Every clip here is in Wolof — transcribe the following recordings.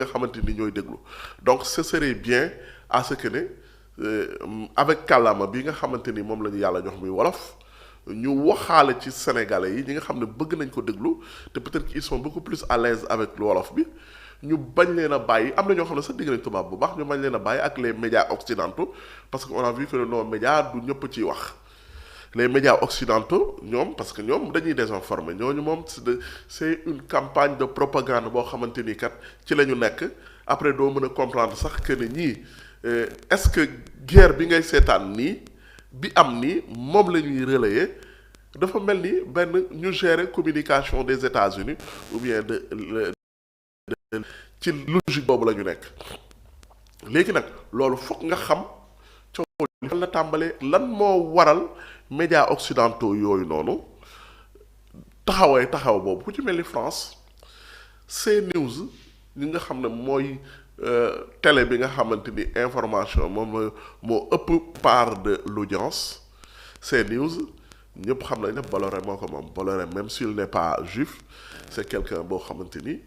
nga xamante ni ñooy déglu donc ce serait bien à ce que ne avec kàllaama bi nga xamante ni moom la ñu yàlla jox muy wolof ñu waxaale ci sénégalais yi ñi nga xam ne bëgg nañ ko déglu te peut-être qu'ils sont beaucoup plus à l'aise avec le wolof bi ñu bañ leen a bàyyi am na ñoo xam ne sax dégg nañ tubaab bu baax ñu bañ leen a bàyyi ak les médias occidentaux parce que on a vu que nos médias du ñëpp ciy wax les médias occidentaux ñoom parce que ñoom dañuy désinformer ñooñu moom c'est une campagne de propagande boo xamante ni kat ci la ñu nekk après doo mën a comprendre sax que ne ñii est-ce que guerre bi ngay seetaan nii bi am nii moom la ñuy relayer dafa mel ni benn ñu gérer communication des États-Unis ou bien ci logique boobu la ñu nekk léegi nag loolu foog nga xam coow li fan la tàmbalee lan moo waral médias occidentaux yooyu noonu taxaw boobu ku ci mel ni France CNews ñi nga xam ne mooy télé bi nga xamante ni information moom moo ëpp part de l'audience CNews ñëpp xam nañ ne Bolloré moo ko moom Bolloré même s'il n'est pas juif c'est quelqu'un boo xamante ni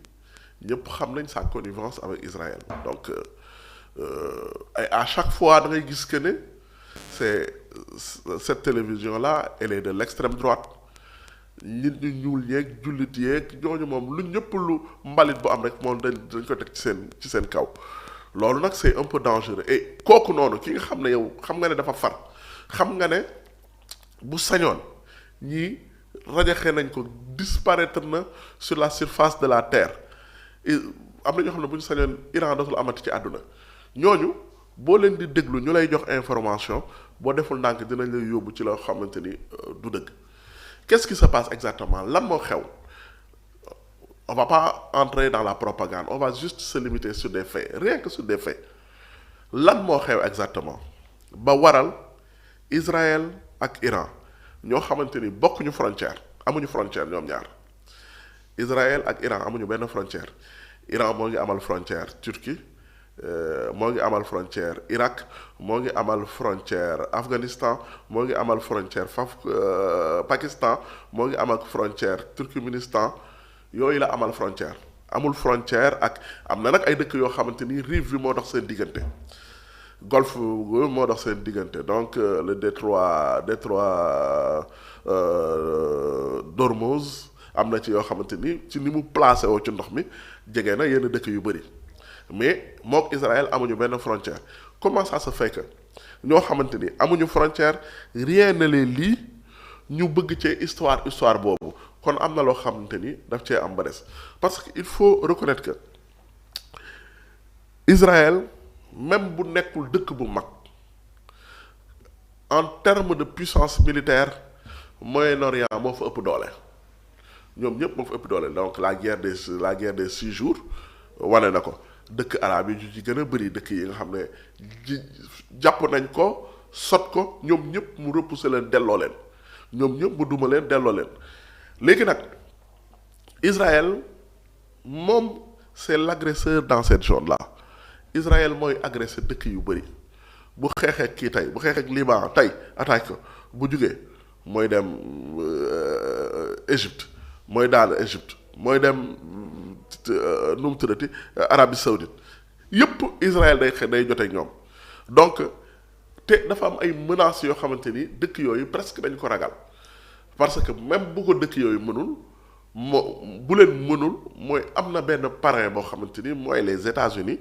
ñëpp xam nañ sa connivence avec Israël donc à chaque fois da ngay gis que ne cette télévision là elle est de l'extrême droite nit ñu ñuul yeeg jullit yeeg ñooñu moom lu ñëpp lu mbalit bu am rek moom dañ ko teg ci seen kaw loolu nag c'est un peu dangereux et kooku noonu ki nga xam ne yow xam nga ne dafa far xam nga ne bu sañoon ñii rajaxe nañ ko disparaître na sur la surface de la terre am na ñoo xam ne bu ñu sañoon Iran dootul amati ci àdduna ñooñu boo leen di déglu ñu lay jox information boo deful ndànk dinañ lay yóbbu ci loo xamante ni du dëgg qu'est-ce qui se passe exactement lan moo xew on va pas entrer dans la propagande on va juste se limiter sur des faits rien que sur des faits lan moo xew exactement ba waral Israël ak Iran ñoo xamante ni bokkuñu frontière amuñu frontière ñoom ñaar Israël ak Iran amuñu benn frontière Iran moo ngi amal frontière Turquie moo ngi amal frontière Irak moo ngi amal frontière Afghanistan moo ngi amal frontière Pakistan moo ngi amal frontière Turkménistan yooyu la amal frontière amul frontière ak am na nag ay dëkk yoo xamante ni rive bi moo dox seen diggante golfe moo dox seen diggante donc le détroit d'Ormuz am na ci yoo xamante ni ci ni mu placé woo ci ndox mi jege na yenn dëkk yu bëri mais mook Israël amuñu benn frontière comment ça se fait que ñoo xamante ni amuñu frontière rien ne les lie ñu bëgg cee histoire boobu kon am na loo xamante ni daf cee am ba des parce que il faut reconnaître que Israël même bu nekkul dëkk bu mag en termes de puissance militaire Moyen-Orient moo fa ëpp doole ñoom ñëpp moo fa ëpp doole donc la guerre des 6 jours wane na ko dëkk arabe yi ñu ci gën a bëri dëkk yi nga xam ne jàpp nañ ko sot ko ñoom ñëpp mu repousser leen delloo leen ñoom ñëpp mu duma leen delloo leen léegi nag Israël moom c'est l'agresseur dans cette zone là Israël mooy agressé dëkk yu bëri bu xeexee kii tey bu xeexee Liban tey attaque ko bu jugee mooy dem Égypte mooy daal Égypte mooy dem nu mu tuddati Arabie Saoudite yëpp Israël day jote ñoom donc te dafa am ay menaces yoo xamante ni dëkk yooyu presque dañ ko ragal parce que même bu ko dëkk yooyu mënul bu leen mënul mooy am na benn parrain boo xamante ni mooy les États-Unis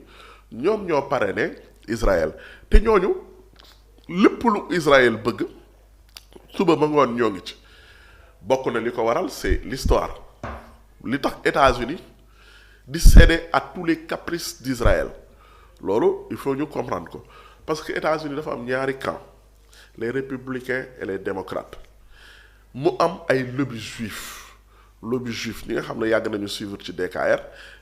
ñoom ñoo parrainé Israël te ñooñu lépp lu Israël bëgg suba ba ngoon ñoo ngi ci bokk na li ko waral c'est l'histoire li tax États-Unis di céder à tous les caprices d'Israël loolu il faut ñu comprendre ko parce que États-Unis dafa am ñaari camp les républicains et les démocrates mu am ay lobby juif ñi nga xam ne yàgg nañu suivre ci DKR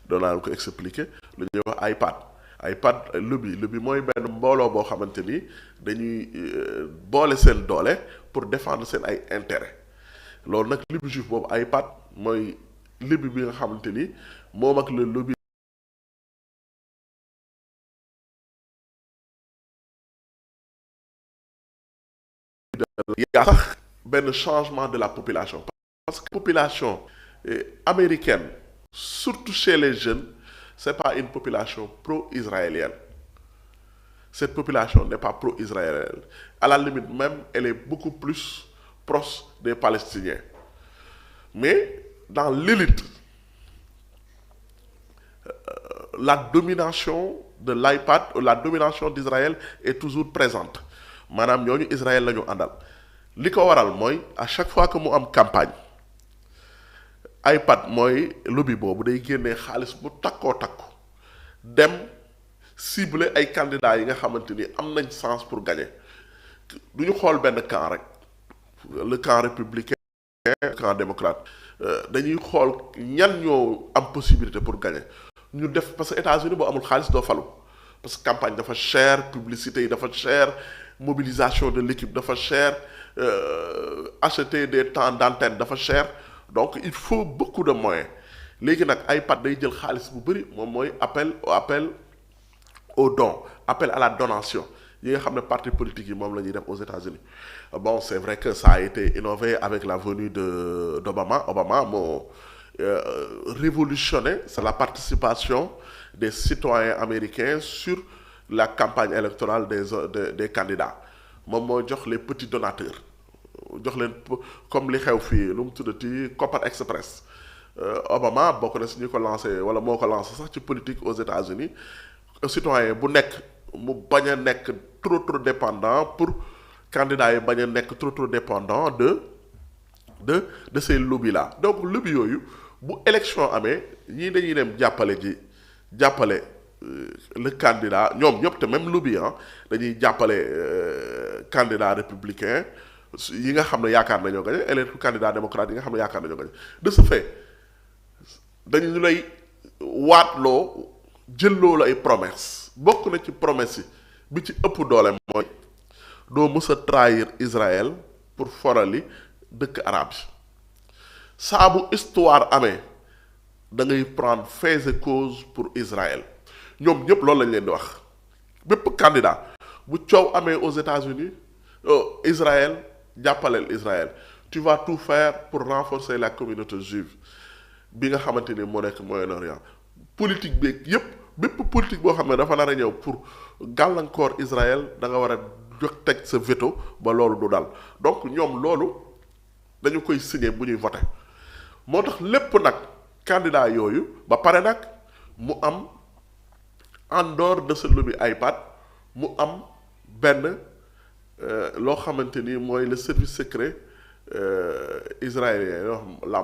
doon naa ko expliquer lu ñuy wax iPad lobby mooy benn mbooloo boo xamante ni dañuy boole seen doole pour défendre seen ay intérêt loolu nag lobby juif boobu iPad mooy lobby bi nga xamante ni moom ak le lobby yaa sax benn changement de la population parce que population américaine surtout chez les jeunes c'est pas une population pro-israélienne. Cette population n'est pas pro-israélienne. À la limite même, elle est beaucoup plus proche des Palestiniens. Mais dans l'élite, la domination de l'iPad, la domination d'Israël est toujours présente. Madame ñooñu Israël la ñu àndal li ko waral mooy à chaque fois que mu am campagne iPad mooy lobby boobu day génnee xaalis bu takkoo takku dem cibler ay candidats yi nga xamante ni am nañ sens pour gagner du ñu xool benn camp rek le camp républicain le camp démocrate dañuy xool ñan ñoo am possibilité pour gagner ñu def parce que États-Unis boo amul xaalis doo falu parce que campagne dafa cher publicité yi dafa cher mobilisation de l'équipe dafa cher acheter des temps d'antenne dafa cher donc il faut beaucoup de moyens léegi nag iPad day jël xaalis bu bëri moom mooy appel au don appel à la donation yi nga xam ne parti politique yi moom la ñuy def aux États-Unis bon c'est vrai que ça a été innové avec la venue d'Obama moo révolutionné c'est la participation des citoyens américains sur la campagne électorale des candidats moom moo jox les petits donateurs jox leen comme li xew fii lu mu tuddati Copper Express Obama bokk na si ñu ko lancé wala moo ko lancé sax ci politique aux États-Unis citoyen bu nekk mu bañ a nekk trop dépendant pour candidats yi bañ a nekk trop dépendant de ces lobbies là donc lobby yooyu bu élection amee ñii dañuy dem jàppale le candidat ñoom ñëpp te même lobby dañuy jàppale candidat républicain yi nga xam ne yaakaar nañoo gañe et les candidats démocrates yi nga xam ne yaakaar nañoo gañe de ce fait dañu lay waatloo jëlloo la ay promesse bokk na ci promesse yi bi ci ëpp doole mooy doo mës a trahir Israël pour forali dëkk arabe yi saa bu histoire amee da ngay prendre fait et cause pour Israël ñoom ñëpp loolu lañ leen di wax bépp candidat bu coow amee aux États-Unis Israël jàppaleel Israël tu vas tout faire pour renforcer la communauté juive bi nga xamante ni moo nekk Moyen-Orient politique beeg yépp bépp politique boo xam ne dafa nar a ñëw pour gàllankoor Israël da nga war a jox teg sa veto ba loolu du dal donc ñoom loolu dañu koy signer bu ñuy voter moo tax lépp nag candidat yooyu ba pare nag mu am en dehors de ce lobby iPad mu am benn loo xamante ni mooy le service secret israélien yoo xam la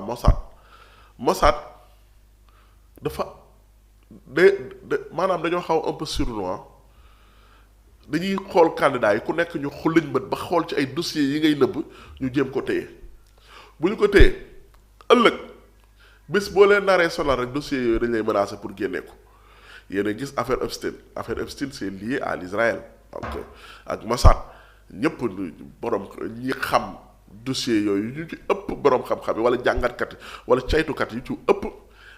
Mossad dafa maanaam dañoo xaw un peu sournois dañuy xool candidat yi ku nekk ñu xulliñ bët ba xool ci ay dossiers yi ngay nëbb ñu jéem ko téye bu ñu ko téye ëllëg bés boo leen naree sonal rek dossiers yooyu dañ lay menacer pour génne ko yéen a gis affaire Epstein c'est lié à l'Israël donc ak Mossad ñëpp borom ñi xam dossiers yooyu ñu ci ëpp borom xam-xam yi wala jàngatkat yi wala caytukat yi ci ëpp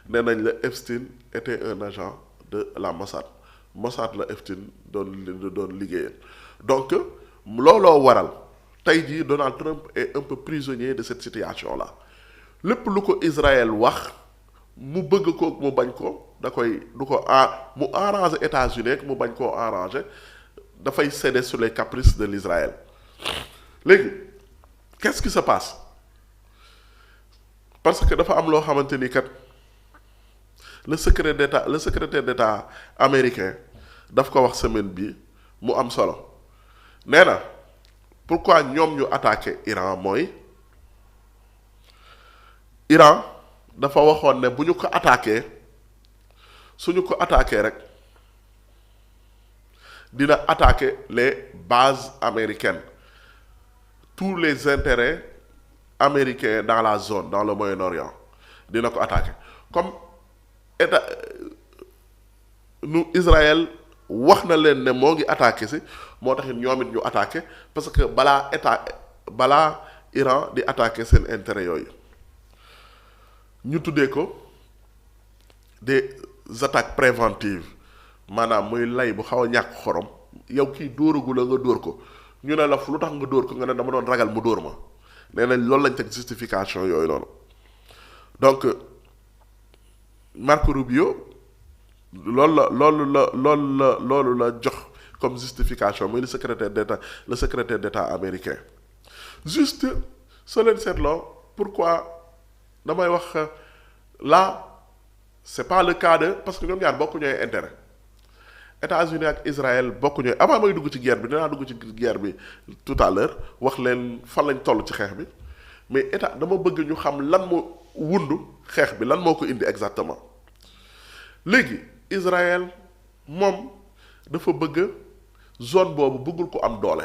nee nañ la Epstein était un agent de la Mossad la Epstein doon liggéeyal donc looloo waral tey jii Donald Trump est un peu prisonnier de cette situation là lépp lu ko Israël wax mu bëgg ko mu bañ ko da koy du ko mu arranger États-Unis mu bañ koo arranger dafay céder sur les caprices de l'Israël léegi qu'est-ce qui se passe parce que dafa am loo xamante ni kat le secrétaire d'État américain daf ko wax semaine bi mu am solo nee na pourquoi ñoom ñu attaqué Iran mooy Iran dafa waxoon ne bu ñu ko attaqué suñu ko attaqué rek dina attaquer les bases américaines tous les intérêts américains dans la zone dans le Moyen-Orient dina ko attaquer comme état nu Israël wax na leen ne moo ngi attaquer si moo taxit ñoom it ñu attaquer parce que balaa Iran di attaquer seen intérêt yooyu ñu tuddee ko des attaques préventives maanaam muy lay bu xaw a ñàkk xorom yow kii dóoragu la nga dóor ko ñu ne la lu tax nga dóor ko nga ne dama doon ragal mu dóor ma nee nañ loolu lañ teg justification yooyu noonu donc Marco Rubio loolu la jox comme justification muy le secrétaire d'État américain. Juste soo leen seetloo pourquoi damay wax là c'est pas le cas de parce que ñoom ñaar bokku ñooy intérêt. États-Unis ak Israël bokku ñooy avant may dugg ci guerre bi dinaa dugg ci guerre bi tout à l'heure wax leen fan lañ toll ci xeex bi mais état dama bëgg ñu xam lan moo wundu xeex bi lan moo ko indi exactement. léegi Israël moom dafa bëgg zone boobu bëggul ko am doole